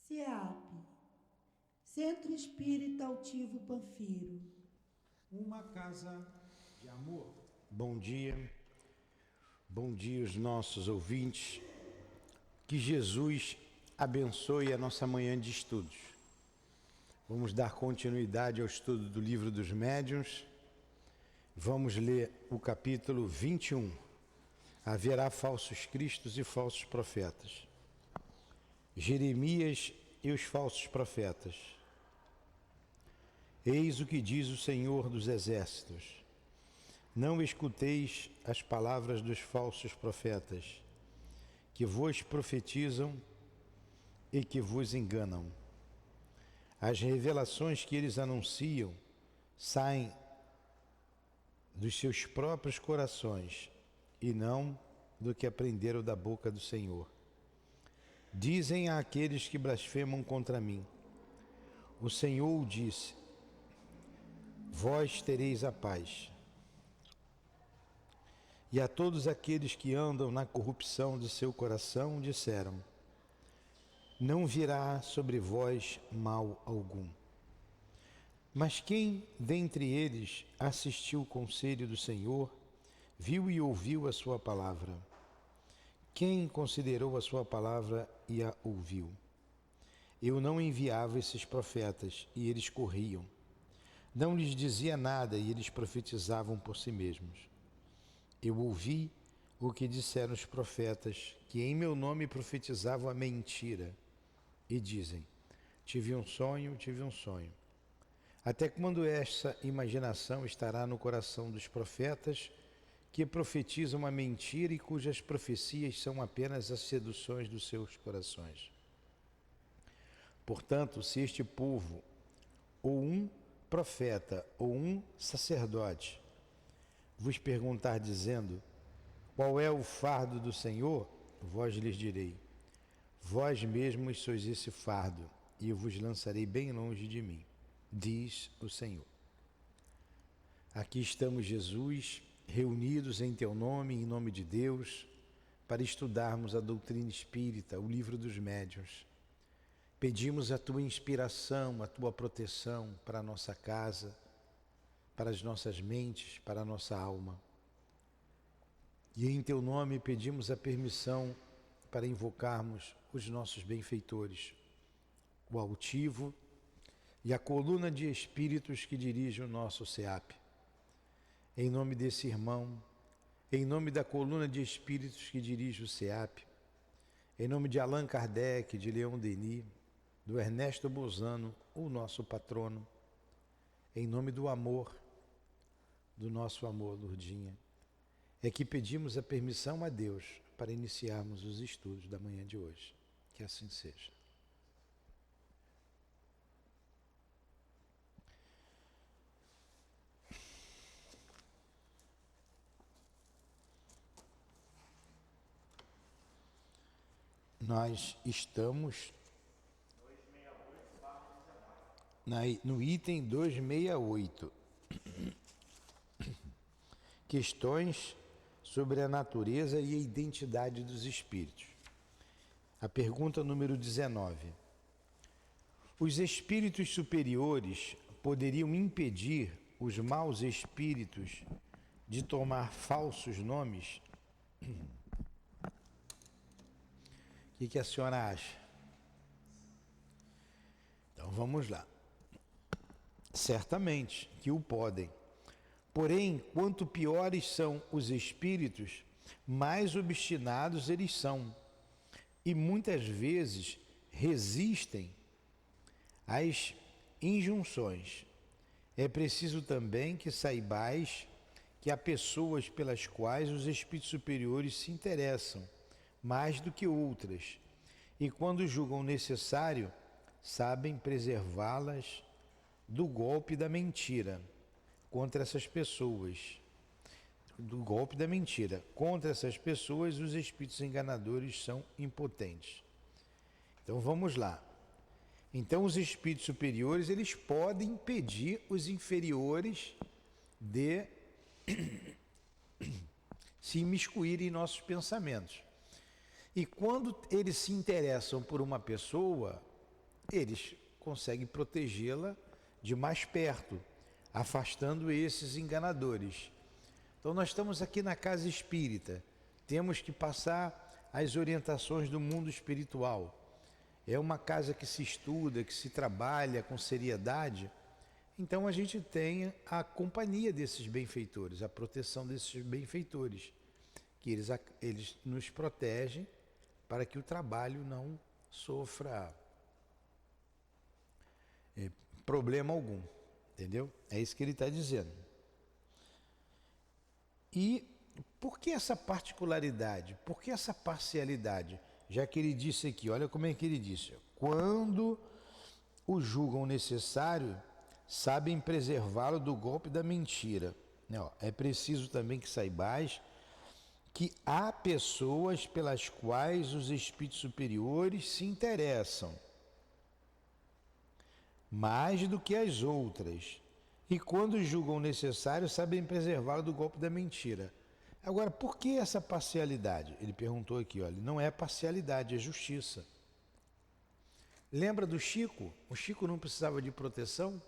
CEAP, Centro Espírita Altivo Panfiro. Uma casa de amor. Bom dia os nossos ouvintes. Que Jesus abençoe a nossa manhã de estudos. Vamos dar continuidade ao estudo do Livro dos Médiuns. Vamos ler o capítulo 21. Haverá falsos cristos e falsos profetas. Jeremias e os falsos profetas. Eis o que diz o Senhor dos Exércitos. Não escuteis as palavras dos falsos profetas, que vos profetizam e que vos enganam. As revelações que eles anunciam saem dos seus próprios corações e não do que aprenderam da boca do Senhor. Dizem àqueles que blasfemam contra mim: o Senhor disse, vós tereis a paz. E a todos aqueles que andam na corrupção de seu coração disseram: não virá sobre vós mal algum. Mas quem dentre eles assistiu o conselho do Senhor, viu e ouviu a sua palavra? Quem considerou a sua palavra e a ouviu? Eu não enviava esses profetas e eles corriam. Não lhes dizia nada e eles profetizavam por si mesmos. Eu ouvi o que disseram os profetas, que em meu nome profetizavam a mentira. E dizem: tive um sonho. Até quando essa imaginação estará no coração dos profetas, que profetizam a mentira e cujas profecias são apenas as seduções dos seus corações? Portanto, se este povo, ou um profeta, ou um sacerdote, vos perguntar dizendo: qual é o fardo do Senhor? Vós lhes direi: vós mesmos sois esse fardo, e eu vos lançarei bem longe de mim, diz o Senhor. Aqui estamos, Jesus, reunidos em teu nome, em nome de Deus, para estudarmos a doutrina espírita, o Livro dos Médiuns. Pedimos a tua inspiração, a tua proteção para a nossa casa, para as nossas mentes, para a nossa alma. E em teu nome pedimos a permissão para invocarmos os nossos benfeitores, o altivo e a coluna de espíritos que dirige o nosso CEAP. Em nome desse irmão, em nome da coluna de espíritos que dirige o CEAP, em nome de Allan Kardec, de Leon Denis, do Ernesto Bozano, o nosso patrono, em nome do amor, do nosso amor, Lourdinha, é que pedimos a permissão a Deus para iniciarmos os estudos da manhã de hoje. Que assim seja. Nós estamos no item 268. Questões sobre a natureza e a identidade dos espíritos. A pergunta número 19. Os espíritos superiores poderiam impedir os maus espíritos de tomar falsos nomes? O que a senhora acha? Então vamos lá. Certamente que o podem. Porém, quanto piores são os espíritos, mais obstinados eles são, e muitas vezes resistem às injunções. É preciso também que saibais que há pessoas pelas quais os espíritos superiores se interessam mais do que outras, e quando julgam necessário, sabem preservá-las do golpe da mentira. Contra essas pessoas, os espíritos enganadores são impotentes. Então vamos lá. Então os espíritos superiores, eles podem impedir os inferiores de se imiscuírem em nossos pensamentos. E quando eles se interessam por uma pessoa, eles conseguem protegê-la de mais perto, afastando esses enganadores. Então nós estamos aqui na casa espírita, temos que passar as orientações do mundo espiritual. É uma casa que se estuda, que se trabalha com seriedade, então a gente tem a companhia desses benfeitores, a proteção desses benfeitores, que eles nos protegem para que o trabalho não sofra problema algum, entendeu? É isso que ele está dizendo. E por que essa particularidade? Por que essa parcialidade? Já que ele disse aqui, olha como é que ele disse: quando o julgam necessário, sabem preservá-lo do golpe da mentira. É preciso também que saibais que há pessoas pelas quais os espíritos superiores se interessam mais do que as outras, e quando julgam necessário, sabem preservá-lo do golpe da mentira. Agora, por que essa parcialidade? Ele perguntou aqui, olha, não é parcialidade, é justiça. Lembra do Chico? O Chico não precisava de proteção?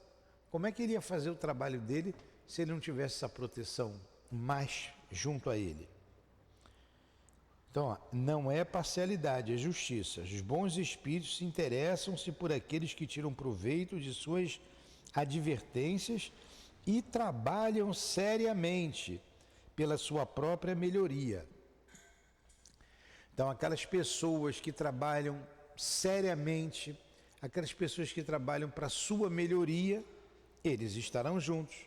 Como é que ele ia fazer o trabalho dele se ele não tivesse essa proteção mais junto a ele? Então, não é parcialidade, é justiça. Os bons espíritos se interessam-se por aqueles que tiram proveito de suas advertências e trabalham seriamente pela sua própria melhoria. Então, aquelas pessoas que trabalham seriamente, aquelas pessoas que trabalham para a sua melhoria, eles estarão juntos.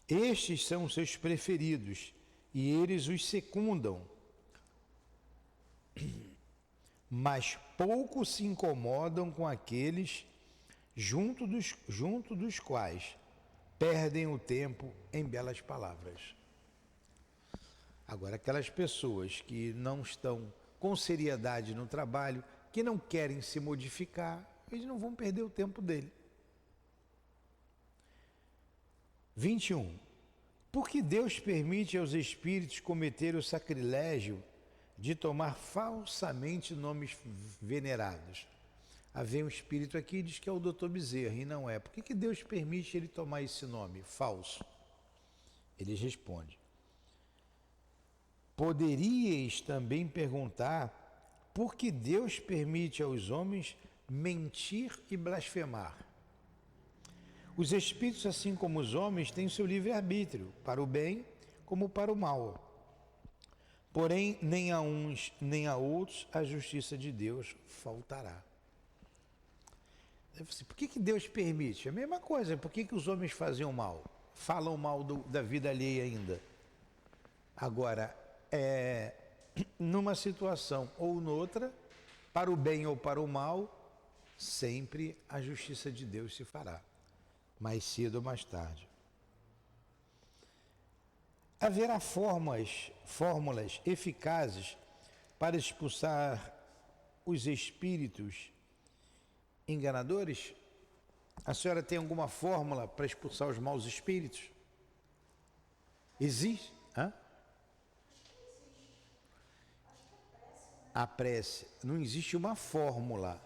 Estes são os seus preferidos e eles os secundam. Mas pouco se incomodam com aqueles junto dos quais perdem o tempo em belas palavras. Agora, aquelas pessoas que não estão com seriedade no trabalho, que não querem se modificar, eles não vão perder o tempo dele. 21. Porque Deus permite aos espíritos cometer o sacrilégio de tomar falsamente nomes venerados. Havia um espírito aqui que diz que é o Dr. Bezerra, e não é. Por que Deus permite ele tomar esse nome falso? Eles respondem: poderíeis também perguntar por que Deus permite aos homens mentir e blasfemar. Os espíritos, assim como os homens, têm o seu livre-arbítrio, para o bem como para o mal. Porém, nem a uns nem a outros a justiça de Deus faltará. Por que Deus permite? É a mesma coisa. Por que os homens faziam mal? Falam mal da vida alheia ainda. Agora, numa situação ou noutra, para o bem ou para o mal, sempre a justiça de Deus se fará, mais cedo ou mais tarde. Haverá fórmulas eficazes para expulsar os espíritos enganadores? A senhora tem alguma fórmula para expulsar os maus espíritos? Existe? A prece. Não existe uma fórmula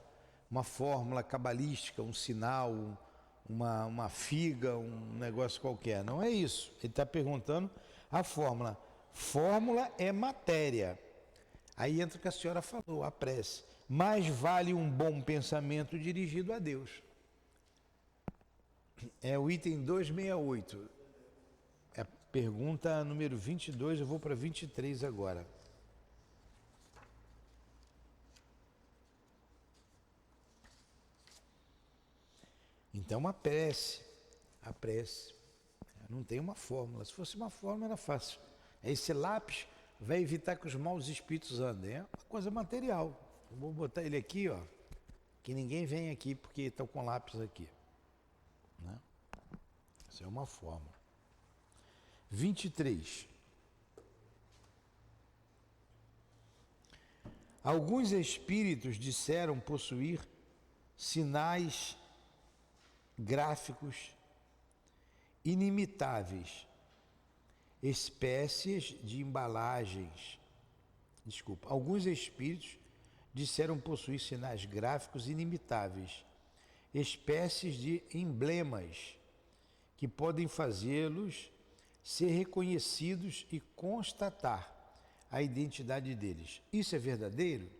cabalística, um sinal, uma figa, um negócio qualquer. Não é isso. Ele está perguntando a fórmula. Fórmula é matéria. Aí entra o que a senhora falou, a prece. Mais vale um bom pensamento dirigido a Deus. É o item 268. É a pergunta número 22, eu vou para 23 agora. Então, a prece, não tem uma fórmula. Se fosse uma fórmula, era fácil. Esse lápis vai evitar que os maus espíritos andem. É uma coisa material. Eu vou botar ele aqui, ó, que ninguém vem aqui porque estão com lápis aqui. Né? Essa é uma fórmula. 23. Alguns espíritos disseram possuir sinais gráficos inimitáveis, espécies de embalagens. Alguns espíritos disseram possuir sinais gráficos inimitáveis, espécies de emblemas que podem fazê-los ser reconhecidos e constatar a identidade deles. Isso é verdadeiro?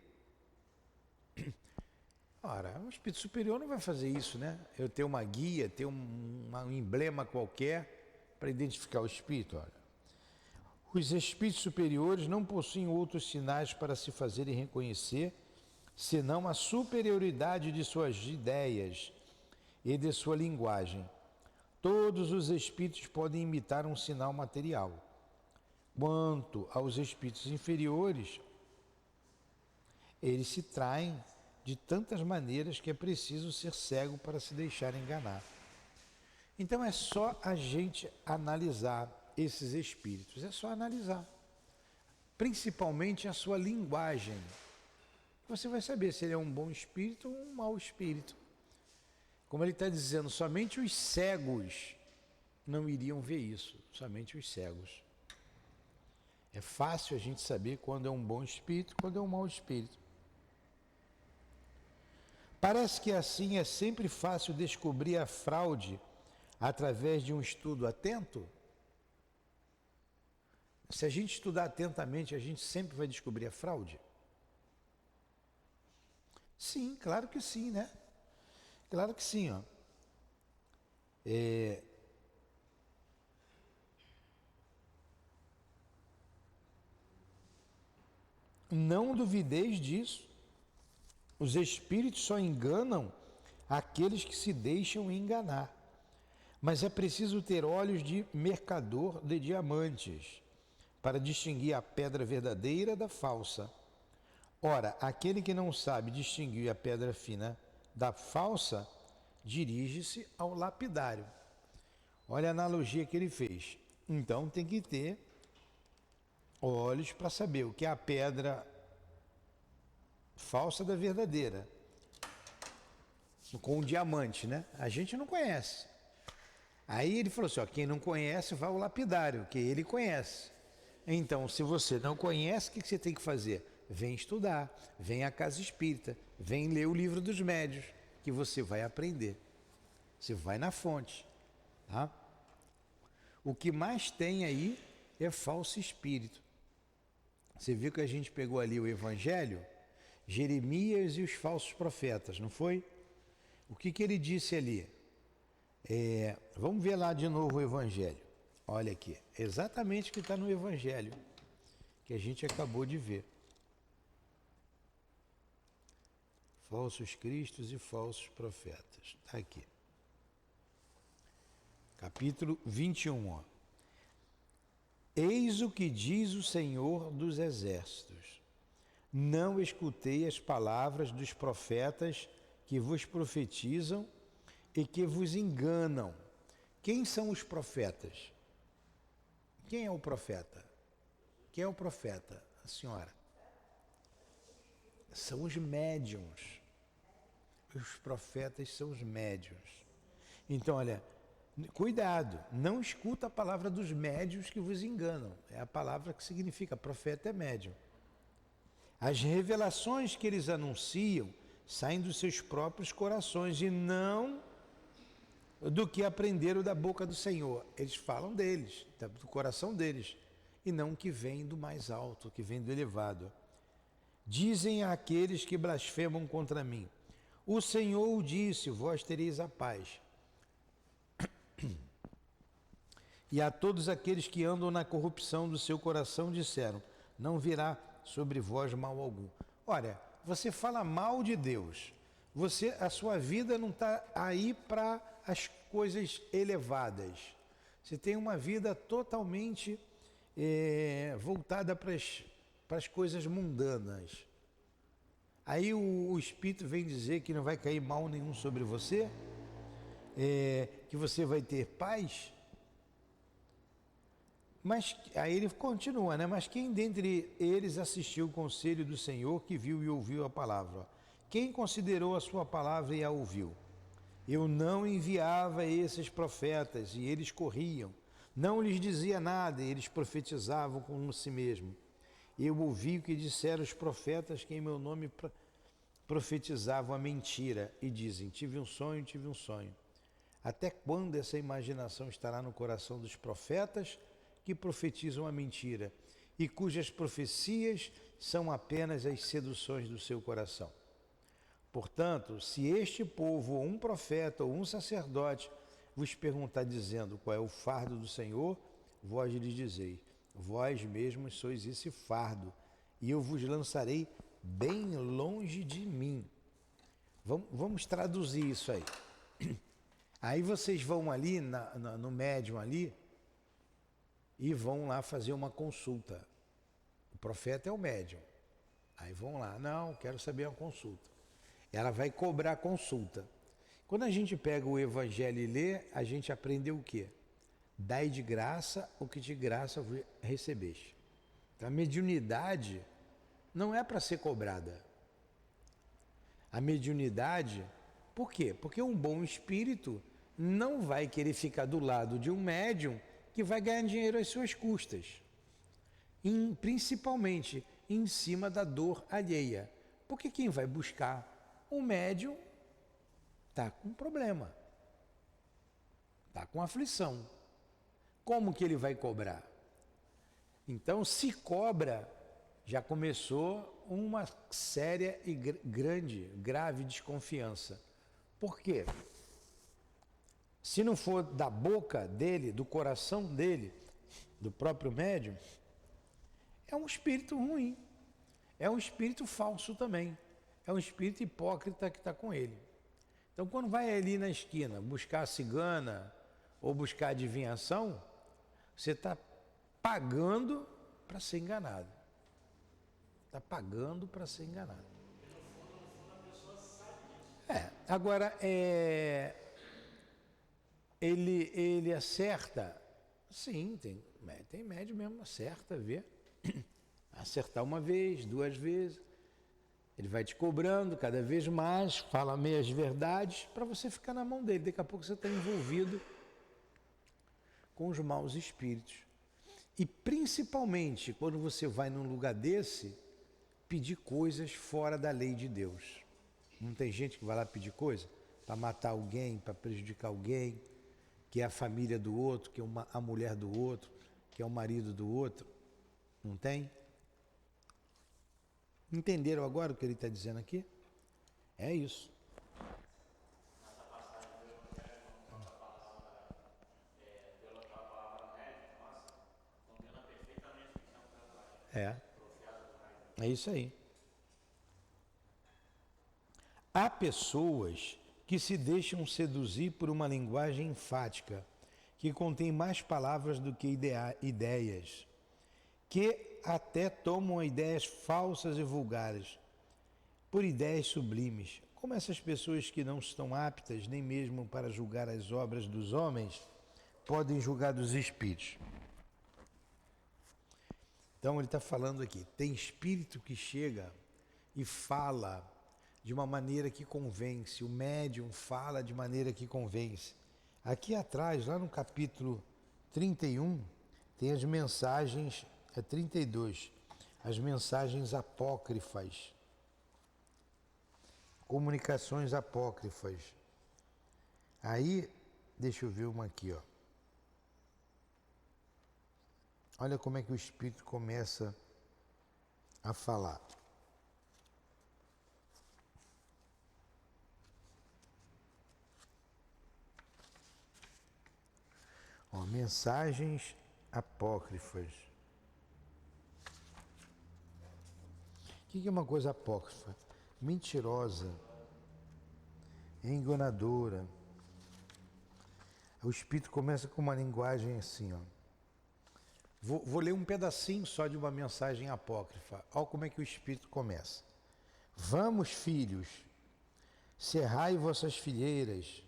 Ora, o espírito superior não vai fazer isso, né? Eu tenho uma guia, tenho um emblema qualquer para identificar o espírito. Olha, os espíritos superiores não possuem outros sinais para se fazerem reconhecer, senão a superioridade de suas ideias e de sua linguagem. Todos os espíritos podem imitar um sinal material. Quanto aos espíritos inferiores, eles se traem de tantas maneiras que é preciso ser cego para se deixar enganar. Então é só a gente analisar esses espíritos, é só analisar, principalmente a sua linguagem. Você vai saber se ele é um bom espírito ou um mau espírito. Como ele está dizendo, somente os cegos não iriam ver isso, somente os cegos. É fácil a gente saber quando é um bom espírito, quando é um mau espírito. Parece que assim é sempre fácil descobrir a fraude através de um estudo atento. Se a gente estudar atentamente, a gente sempre vai descobrir a fraude? Sim, claro que sim, né? Claro que sim, ó. Não duvideis disso. Os espíritos só enganam aqueles que se deixam enganar. Mas é preciso ter olhos de mercador de diamantes para distinguir a pedra verdadeira da falsa. Ora, aquele que não sabe distinguir a pedra fina da falsa, dirige-se ao lapidário. Olha a analogia que ele fez. Então tem que ter olhos para saber o que é a pedra falsa da verdadeira. Com o diamante, né? A gente não conhece. Aí ele falou assim, ó, quem não conhece vai ao lapidário, que ele conhece. Então, se você não conhece, o que você tem que fazer? Vem estudar, vem à casa espírita, vem ler o livro dos médios, que você vai aprender. Você vai na fonte, tá? O que mais tem aí é falso espírito. Você viu que a gente pegou ali o Evangelho, Jeremias e os falsos profetas, não foi? O que ele disse ali? Vamos ver lá de novo o Evangelho. Olha aqui, exatamente o que está no Evangelho, que a gente acabou de ver. Falsos cristos e falsos profetas. Está aqui. Capítulo 21. Ó. Eis o que diz o Senhor dos Exércitos. Não escutei as palavras dos profetas que vos profetizam e que vos enganam. Quem são os profetas? Quem é o profeta? Quem é o profeta? A senhora. São os médiuns. Os profetas são os médiuns. Então, olha, cuidado, não escuta a palavra dos médiuns que vos enganam. É a palavra que significa profeta é médium. As revelações que eles anunciam saem dos seus próprios corações e não do que aprenderam da boca do Senhor. Eles falam deles, do coração deles, e não que vem do mais alto, que vem do elevado. Dizem àqueles que blasfemam contra mim, o Senhor o disse, vós tereis a paz. E a todos aqueles que andam na corrupção do seu coração disseram, não virá sobre vós mal algum. Olha, você fala mal de Deus, a sua vida não está aí para as coisas elevadas. Você tem uma vida totalmente voltada para as coisas mundanas. Aí o Espírito vem dizer que não vai cair mal nenhum sobre você, que você vai ter paz. Mas aí ele continua, né? Mas quem dentre eles assistiu o conselho do Senhor, que viu e ouviu a palavra? Quem considerou a sua palavra e a ouviu? Eu não enviava esses profetas e eles corriam. Não lhes dizia nada e eles profetizavam como si mesmo. Eu ouvi o que disseram os profetas que em meu nome profetizavam a mentira e dizem: tive um sonho, tive um sonho. Até quando essa imaginação estará no coração dos profetas que profetizam a mentira e cujas profecias são apenas as seduções do seu coração? Portanto, se este povo, ou um profeta, ou um sacerdote, vos perguntar dizendo qual é o fardo do Senhor, vós lhes dizeis: vós mesmos sois esse fardo, e eu vos lançarei bem longe de mim. Vamos traduzir isso aí. Aí vocês vão ali no médium ali e vão lá fazer uma consulta. O profeta é o médium. Aí vão lá: não, quero saber uma consulta. Ela vai cobrar a consulta. Quando a gente pega o Evangelho e lê, a gente aprendeu o quê? Dai de graça o que de graça recebeste. Então, a mediunidade não é para ser cobrada. A mediunidade, por quê? Porque um bom espírito não vai querer ficar do lado de um médium que vai ganhar dinheiro às suas custas. Principalmente em cima da dor alheia. Porque quem vai buscar um médium está com problema, está com aflição. Como que ele vai cobrar? Então, se cobra, já começou uma séria e grave desconfiança. Por quê? Se não for da boca dele, do coração dele, do próprio médium, é um espírito ruim, é um espírito falso também, é um espírito hipócrita que está com ele. Então, quando vai ali na esquina buscar a cigana ou buscar adivinhação, você está pagando para ser enganado. Está pagando para ser enganado. Agora, ele acerta? Sim, tem médio mesmo, acerta, vê. Acertar uma vez, 2 vezes. Ele vai te cobrando cada vez mais, fala meias verdades, para você ficar na mão dele. Daqui a pouco você está envolvido com os maus espíritos. E principalmente quando você vai num lugar desse, pedir coisas fora da lei de Deus. Não tem gente que vai lá pedir coisa para matar alguém, para prejudicar alguém, que é a família do outro, que é a mulher do outro, que é o marido do outro. Não tem? Entenderam agora o que ele está dizendo aqui? É isso. É isso aí. Há pessoas que se deixam seduzir por uma linguagem enfática, que contém mais palavras do que ideias, que até tomam ideias falsas e vulgares por ideias sublimes, como essas pessoas que não estão aptas nem mesmo para julgar as obras dos homens, podem julgar dos espíritos. Então ele está falando aqui, tem espírito que chega e fala de uma maneira que convence, o médium fala de maneira que convence. Aqui atrás, lá no capítulo 31, tem as mensagens, 32, as mensagens apócrifas, comunicações apócrifas. Aí, deixa eu ver uma aqui, ó. Olha como é que o espírito começa a falar. Ó, mensagens apócrifas. O que é uma coisa apócrifa? Mentirosa, enganadora. O espírito começa com uma linguagem assim, ó. Vou ler um pedacinho só de uma mensagem apócrifa. Olha como é que o espírito começa. Vamos, filhos, cerrai vossas fileiras,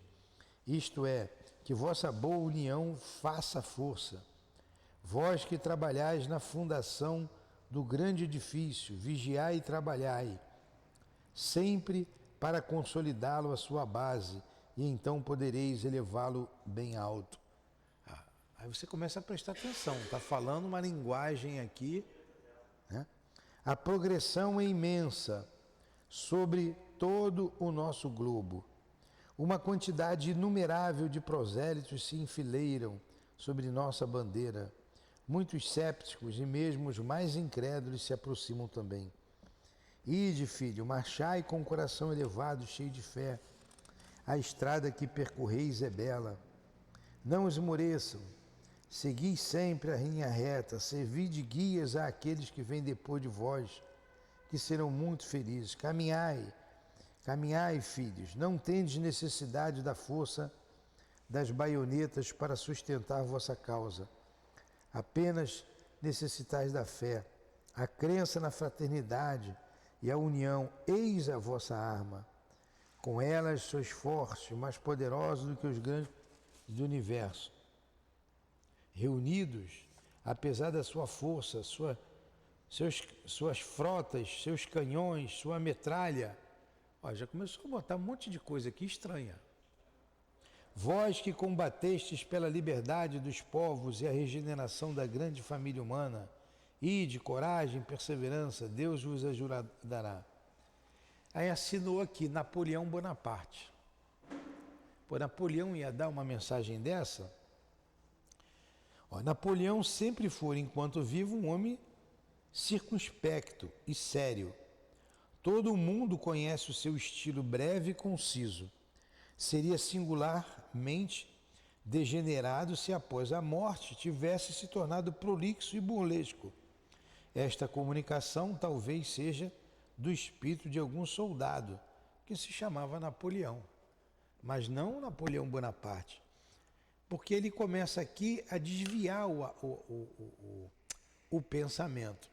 isto é, que vossa boa união faça força. Vós que trabalhais na fundação do grande edifício, vigiai e trabalhai, sempre para consolidá-lo à sua base, e então podereis elevá-lo bem alto. Aí você começa a prestar atenção, está falando uma linguagem aqui, né? A progressão é imensa sobre todo o nosso globo. Uma quantidade inumerável de prosélitos se enfileiram sobre nossa bandeira. Muitos sépticos e mesmo os mais incrédulos se aproximam também. Ide, filho, marchai com o coração elevado, cheio de fé. A estrada que percorreis é bela. Não esmoreçam. Segui sempre a linha reta. Servi de guias àqueles que vêm depois de vós, que serão muito felizes. Caminhai, caminhai, filhos. Não tendes necessidade da força das baionetas para sustentar vossa causa. Apenas necessitais da fé, a crença na fraternidade e a união. Eis a vossa arma. Com elas sois fortes, mais poderosos do que os grandes do universo. Reunidos, apesar da sua força, suas frotas, seus canhões, sua metralha. Ó, já começou a botar um monte de coisa aqui estranha. Vós que combatestes pela liberdade dos povos e a regeneração da grande família humana, ide, coragem, perseverança, Deus vos ajudará. Aí assinou aqui Napoleão Bonaparte. Pô, Napoleão ia dar uma mensagem dessa? Ó, Napoleão sempre foi, enquanto vivo, um homem circunspecto e sério. Todo mundo conhece o seu estilo breve e conciso. Seria singularmente degenerado se após a morte tivesse se tornado prolixo e burlesco. Esta comunicação talvez seja do espírito de algum soldado que se chamava Napoleão, mas não Napoleão Bonaparte, porque ele começa aqui a desviar o pensamento.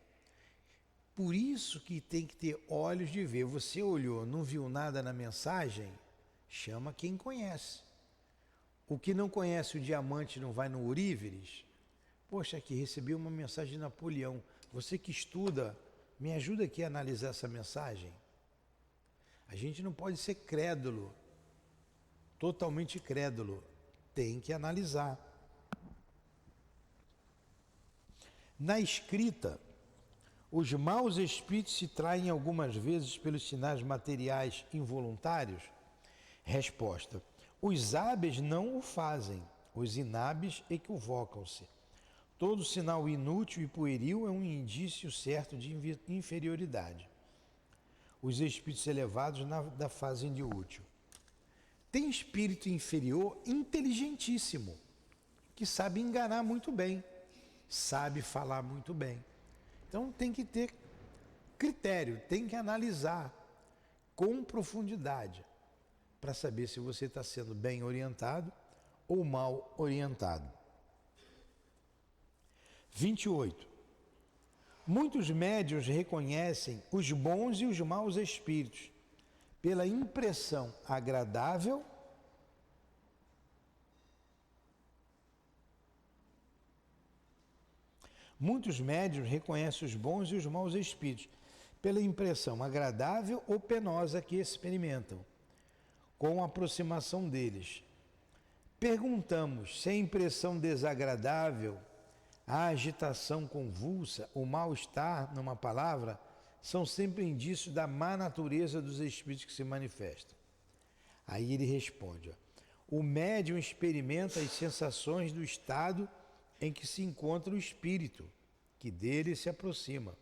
Por isso que tem que ter olhos de ver. Você olhou, não viu nada na mensagem? Chama quem conhece. O que não conhece o diamante não vai no Oríveres? Poxa, aqui recebi uma mensagem de Napoleão. Você que estuda, me ajuda aqui a analisar essa mensagem. A gente não pode ser crédulo, totalmente crédulo. Tem que analisar. Na escrita, os maus espíritos se traem algumas vezes pelos sinais materiais involuntários? Resposta: os hábeis não o fazem, os inábeis equivocam-se. Todo sinal inútil e pueril é um indício certo de inferioridade. Os espíritos elevados nada fazem de útil. Tem espírito inferior inteligentíssimo, que sabe enganar muito bem, sabe falar muito bem. Então tem que ter critério, tem que analisar com profundidade para saber se você está sendo bem orientado ou mal orientado. 28. Muitos médiuns reconhecem os bons e os maus espíritos pela impressão agradável Muitos médiuns reconhecem os bons e os maus espíritos pela impressão agradável ou penosa que experimentam com a aproximação deles. Perguntamos se a impressão desagradável, a agitação convulsa, o mal-estar, numa palavra, são sempre indícios da má natureza dos espíritos que se manifestam. Aí ele responde: o médium experimenta as sensações do estado em que se encontra o espírito, que dele se aproxima.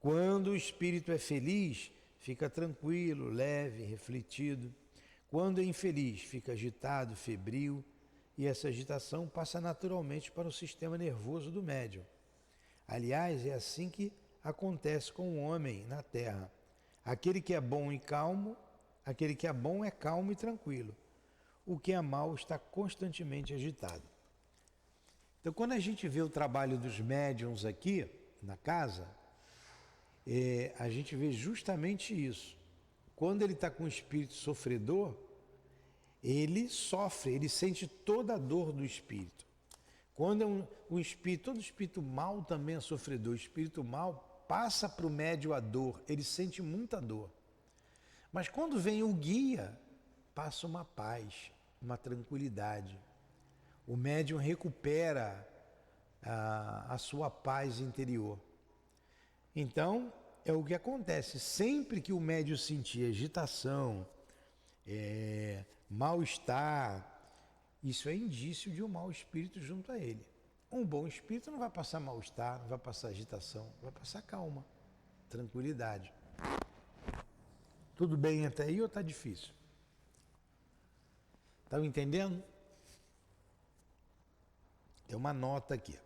Quando o espírito é feliz, fica tranquilo, leve, refletido. Quando é infeliz, fica agitado, febril, e essa agitação passa naturalmente para o sistema nervoso do médium. Aliás, é assim que acontece com o homem na Terra. Aquele que é bom e calmo, aquele que é bom é calmo e tranquilo. O que é mau está constantemente agitado. Então, quando a gente vê o trabalho dos médiuns aqui na casa, a gente vê justamente isso. Quando ele está com o espírito sofredor, ele sofre, ele sente toda a dor do espírito. Quando todo espírito mau também é sofredor, o espírito mau passa para o médium a dor, ele sente muita dor. Mas quando vem o guia, passa uma paz, uma tranquilidade. O médium recupera a sua paz interior. Então, é o que acontece. Sempre que o médium sentir agitação, mal-estar, isso é indício de um mau espírito junto a ele. Um bom espírito não vai passar mal-estar, não vai passar agitação, vai passar calma, tranquilidade. Tudo bem até aí ou está difícil? Estão entendendo? Tem uma nota aqui.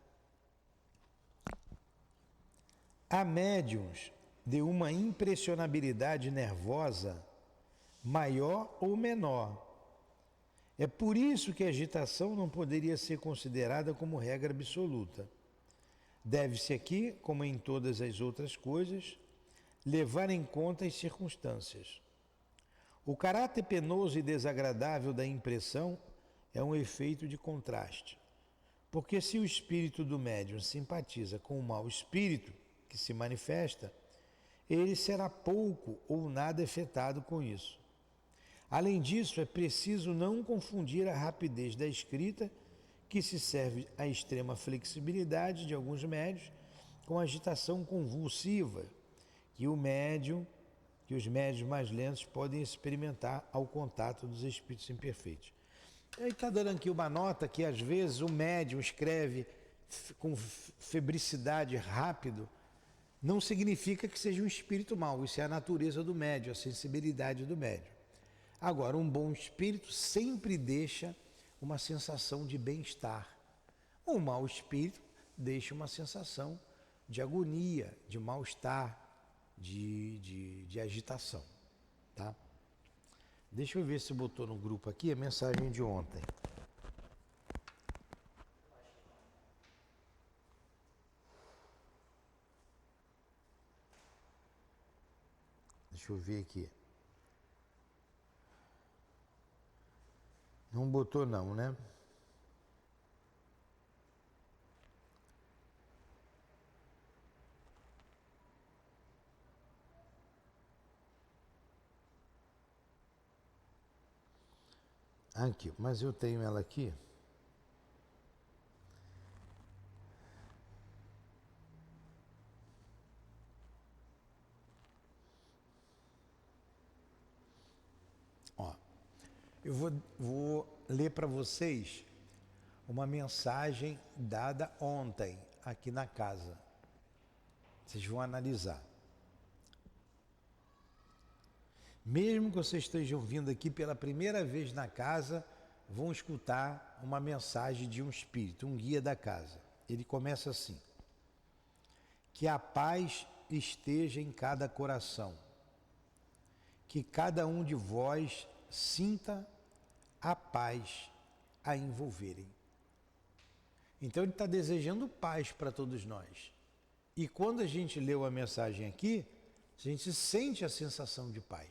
Há médiuns de uma impressionabilidade nervosa maior ou menor. É por isso que a agitação não poderia ser considerada como regra absoluta. Deve-se aqui, como em todas as outras coisas, levar em conta as circunstâncias. O caráter penoso e desagradável da impressão é um efeito de contraste. Porque se o espírito do médium simpatiza com o mau espírito que se manifesta, ele será pouco ou nada afetado com isso. Além disso, é preciso não confundir a rapidez da escrita, que se serve à extrema flexibilidade de alguns médiuns, com a agitação convulsiva que os médiuns mais lentos podem experimentar ao contato dos espíritos imperfeitos. Ele está dando aqui uma nota que às vezes o médium escreve com febricidade rápido, não significa que seja um espírito mau, isso é a natureza do médium, a sensibilidade do médium. Agora, um bom espírito sempre deixa uma sensação de bem-estar. Um mau espírito deixa uma sensação de agonia, de mal-estar, de agitação. Tá? Deixa eu ver se botou no grupo aqui a mensagem de ontem. Deixa eu ver aqui. Não botou não, né? Aqui, mas eu tenho ela aqui. Ó, eu vou ler para vocês uma mensagem dada ontem aqui na casa. Vocês vão analisar. Mesmo que vocês estejam vindo aqui pela primeira vez na casa, vão escutar uma mensagem de um espírito, um guia da casa. Ele começa assim: que a paz esteja em cada coração, que cada um de vós sinta a paz a envolverem. Então ele está desejando paz para todos nós. E quando a gente leu a mensagem aqui, a gente sente a sensação de paz.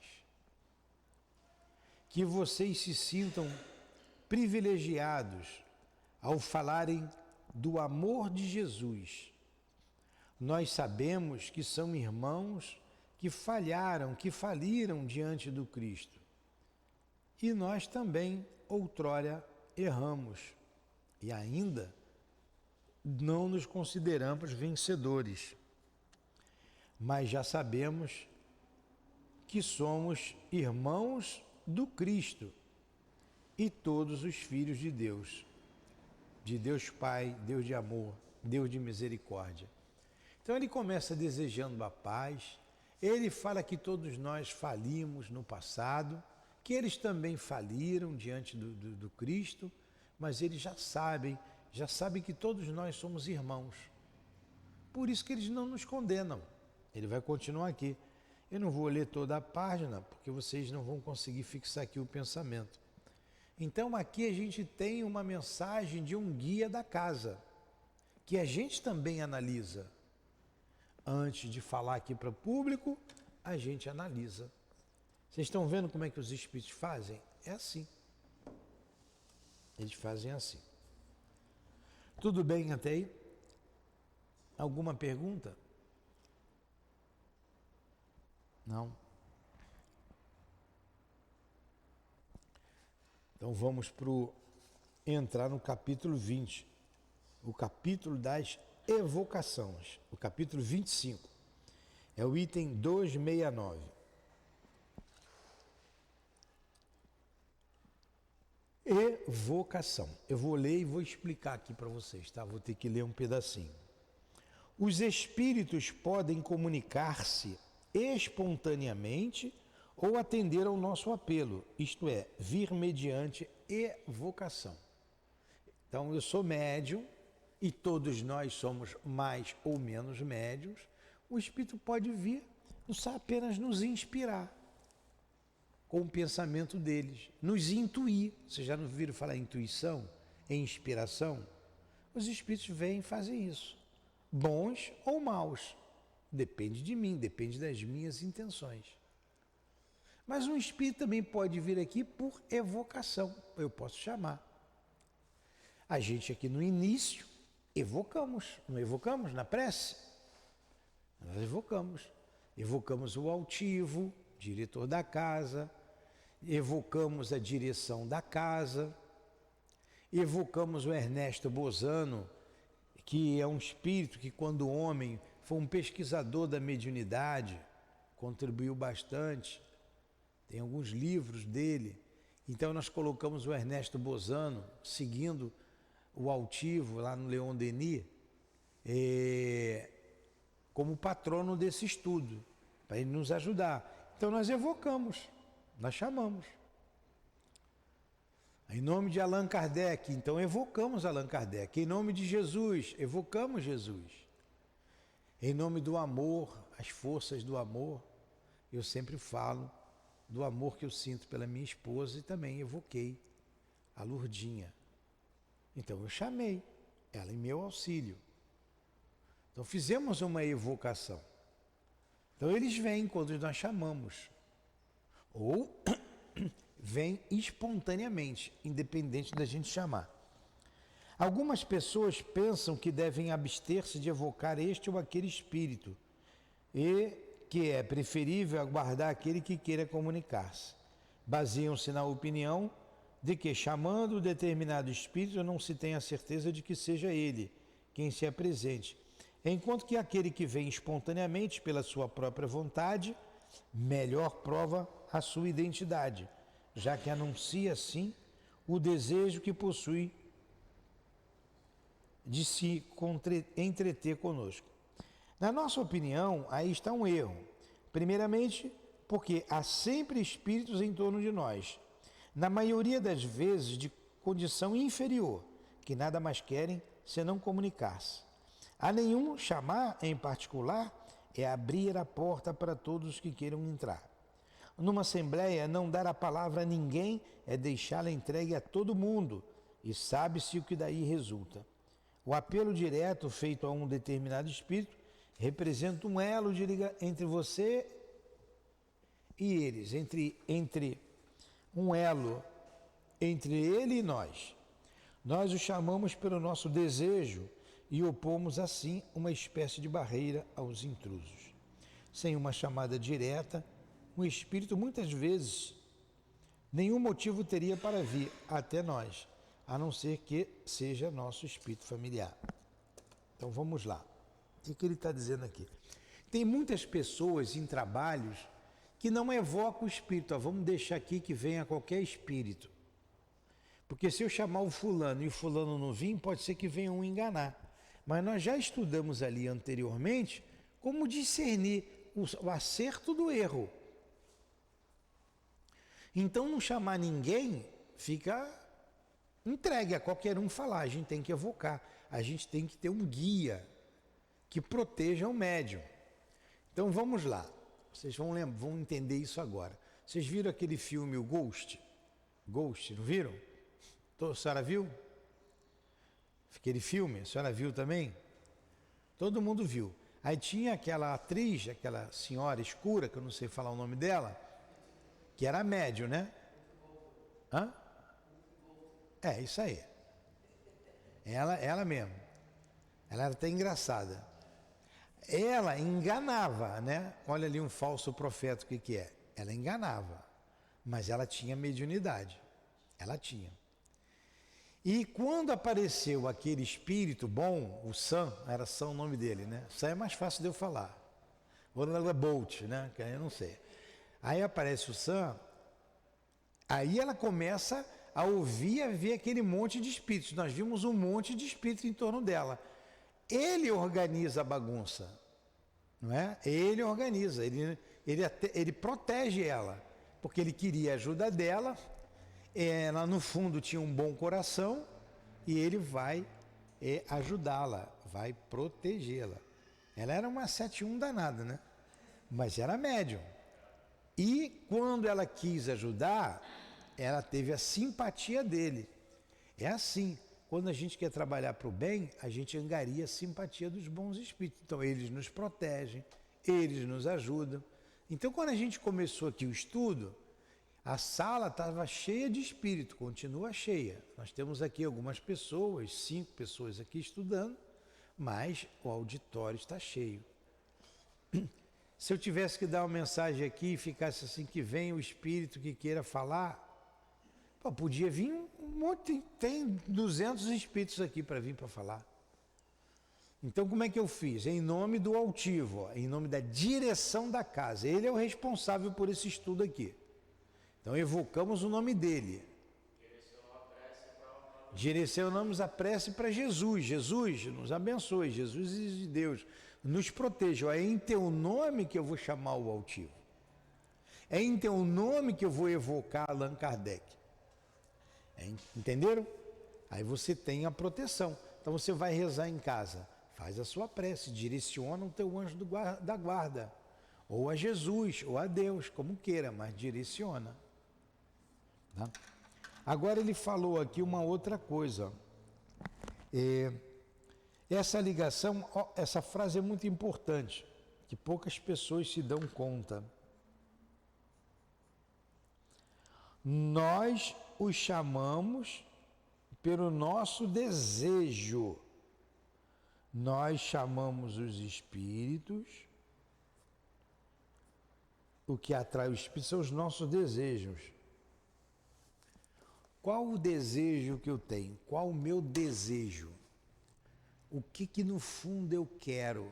Que vocês se sintam privilegiados ao falarem do amor de Jesus. Nós sabemos que são irmãos que faliram diante do Cristo. E nós também, outrora, erramos. E ainda não nos consideramos vencedores. Mas já sabemos que somos irmãos do Cristo e todos os filhos de Deus Pai, Deus de amor, Deus de misericórdia. Então ele começa desejando a paz, ele fala que todos nós falimos no passado, que eles também faliram diante do Cristo, mas eles já sabem que todos nós somos irmãos. Por isso que eles não nos condenam. Ele vai continuar aqui. Eu não vou ler toda a página, porque vocês não vão conseguir fixar aqui o pensamento. Então aqui a gente tem uma mensagem de um guia da casa, que a gente também analisa. Antes de falar aqui para o público, a gente analisa. Vocês estão vendo como é que os espíritos fazem? É assim. Eles fazem assim. Tudo bem até aí? Alguma pergunta? Não? Então vamos entrar no capítulo 20, o capítulo das evocações, o capítulo 25. É o item 269. Evocação. Eu vou ler e vou explicar aqui para vocês, tá? Vou ter que ler um pedacinho. Os espíritos podem comunicar-se espontaneamente ou atender ao nosso apelo, isto é, vir mediante evocação. Então, eu sou médium e todos nós somos mais ou menos médiums. O espírito pode vir apenas nos inspirar com o pensamento deles, nos intuir. Vocês já não ouviram falar em intuição, em inspiração? Os espíritos vêm e fazem isso, bons ou maus. Depende de mim, depende das minhas intenções. Mas um espírito também pode vir aqui por evocação, eu posso chamar. A gente aqui no início evocamos, não evocamos na prece? Nós evocamos o altivo, diretor da casa, evocamos a direção da casa, evocamos o Ernesto Bozano, que é um espírito que, quando homem, foi um pesquisador da mediunidade, contribuiu bastante, tem alguns livros dele. Então nós colocamos o Ernesto Bozano, seguindo o altivo lá no Leon Denis, como patrono desse estudo, para ele nos ajudar. Então nós evocamos, nós chamamos. Em nome de Allan Kardec, então evocamos Allan Kardec. Em nome de Jesus, evocamos Jesus. Em nome do amor, as forças do amor, eu sempre falo do amor que eu sinto pela minha esposa e também evoquei a Lourdinha. Então eu chamei ela em meu auxílio. Então fizemos uma evocação. Então eles vêm quando nós chamamos. Ou vêm espontaneamente, independente da gente chamar. Algumas pessoas pensam que devem abster-se de evocar este ou aquele espírito e que é preferível aguardar aquele que queira comunicar-se. Baseiam-se na opinião de que, chamando determinado espírito, não se tem a certeza de que seja ele quem se apresente, enquanto que aquele que vem espontaneamente pela sua própria vontade, melhor prova a sua identidade, já que anuncia, assim, o desejo que possui de se entreter conosco. Na nossa opinião, aí está um erro. Primeiramente, porque há sempre espíritos em torno de nós, na maioria das vezes de condição inferior, que nada mais querem senão comunicar-se. A nenhum chamar em particular é abrir a porta para todos os que queiram entrar. Numa assembleia, não dar a palavra a ninguém é deixá-la entregue a todo mundo, e sabe-se o que daí resulta. O apelo direto feito a um determinado espírito representa um elo de liga entre você e eles, um elo entre ele e nós. Nós o chamamos pelo nosso desejo e opomos assim uma espécie de barreira aos intrusos. Sem uma chamada direta, o espírito muitas vezes nenhum motivo teria para vir até nós, a não ser que seja nosso espírito familiar. Então vamos lá. O que ele está dizendo aqui? Tem muitas pessoas em trabalhos que não evocam o espírito. Vamos deixar aqui que venha qualquer espírito. Porque se eu chamar o fulano e o fulano não vir, pode ser que venha um enganar. Mas nós já estudamos ali anteriormente como discernir o acerto do erro. Então não chamar ninguém fica entregue a qualquer um falar. A gente tem que evocar. A gente tem que ter um guia que proteja o médium. Então vamos lá. Vocês vão entender isso agora. Vocês viram aquele filme, o Ghost? Ghost, não viram? A senhora viu? Aquele filme, a senhora viu também? Todo mundo viu. Aí tinha aquela atriz, aquela senhora escura, que eu não sei falar o nome dela, que era médium, né? Hã? É, isso aí. Ela mesmo. Ela era até engraçada. Ela enganava, né? Olha ali um falso profeta, o que é? Ela enganava, mas ela tinha mediunidade. Ela tinha. E quando apareceu aquele espírito bom, o Sam, era Sam o nome dele, né? Sam é mais fácil de eu falar. Bolt, né? Que eu não sei. Aí aparece o Sam, aí ela começa a ouvir, a ver aquele monte de espíritos. Nós vimos um monte de espíritos em torno dela. Ele organiza a bagunça, não é? Ele organiza, ele protege ela, porque ele queria a ajuda dela, ela no fundo tinha um bom coração e ele vai ajudá-la, vai protegê-la. Ela era uma 7-1 danada, né? Mas era médium. E quando ela quis ajudar, ela teve a simpatia dele. É assim, quando a gente quer trabalhar para o bem, a gente angaria a simpatia dos bons espíritos. Então eles nos protegem, eles nos ajudam. Então quando a gente começou aqui o estudo, a sala estava cheia de espírito, continua cheia. Nós temos aqui algumas pessoas, 5 pessoas aqui estudando, mas o auditório está cheio. Se eu tivesse que dar uma mensagem aqui e ficasse assim, que vem o espírito que queira falar, podia vir um monte, tem 200 espíritos aqui para vir para falar. Então como é que eu fiz? Em nome do altivo, em nome da direção da casa. Ele é o responsável por esse estudo aqui. Então evocamos o nome dele. Direcionamos a prece para Jesus. Jesus nos abençoe, Jesus de Deus nos proteja. É em teu nome que eu vou chamar o altivo. É em teu nome que eu vou evocar Allan Kardec. Entenderam? Aí você tem a proteção. Então você vai rezar em casa, faz a sua prece, direciona o teu anjo da guarda, ou a Jesus, ou a Deus, como queira, mas direciona. Tá? Agora ele falou aqui uma outra coisa. Essa ligação, essa frase é muito importante, que poucas pessoas se dão conta. Nós os chamamos pelo nosso desejo. Nós chamamos os espíritos. O que atrai os espíritos são os nossos desejos. Qual o desejo que eu tenho? Qual o meu desejo? O que no fundo eu quero?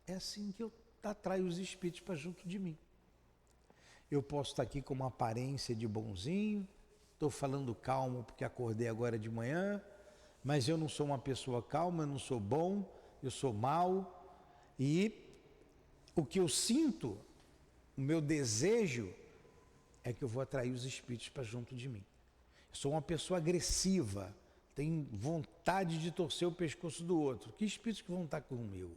É assim que eu atraio os espíritos para junto de mim. Eu posso estar aqui com uma aparência de bonzinho, estou falando calmo porque acordei agora de manhã, mas eu não sou uma pessoa calma, eu não sou bom, eu sou mau. E o que eu sinto, o meu desejo, é que eu vou atrair os espíritos para junto de mim. Eu sou uma pessoa agressiva, tenho vontade de torcer o pescoço do outro. Que espíritos que vão estar com o meu?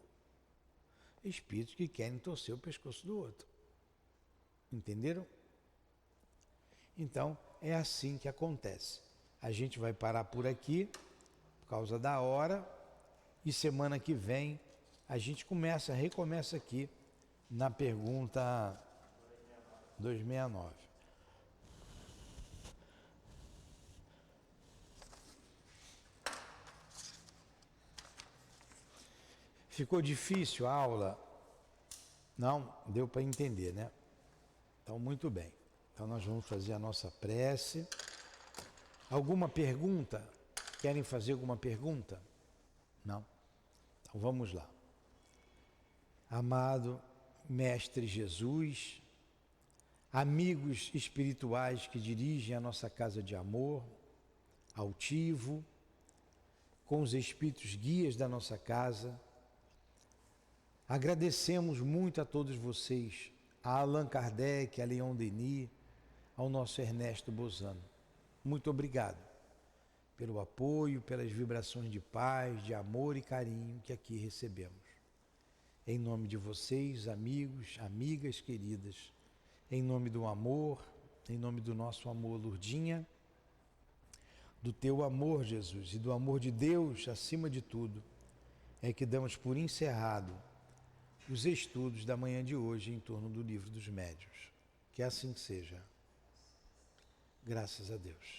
Espíritos que querem torcer o pescoço do outro. Entenderam? Então, é assim que acontece. A gente vai parar por aqui, por causa da hora, e semana que vem a gente recomeça aqui na pergunta 269. Ficou difícil a aula? Não? Deu para entender, né? Então, muito bem. Então, nós vamos fazer a nossa prece. Alguma pergunta? Querem fazer alguma pergunta? Não? Então, vamos lá. Amado Mestre Jesus, amigos espirituais que dirigem a nossa casa de amor, altivo, com os espíritos guias da nossa casa, agradecemos muito a todos vocês, a Allan Kardec, a Leon Denis, ao nosso Ernesto Bozano. Muito obrigado pelo apoio, pelas vibrações de paz, de amor e carinho que aqui recebemos. Em nome de vocês, amigos, amigas queridas, em nome do amor, em nome do nosso amor, Lourdinha, do teu amor, Jesus, e do amor de Deus, acima de tudo, é que damos por encerrado os estudos da manhã de hoje em torno do Livro dos Médiuns. Que assim seja. Graças a Deus.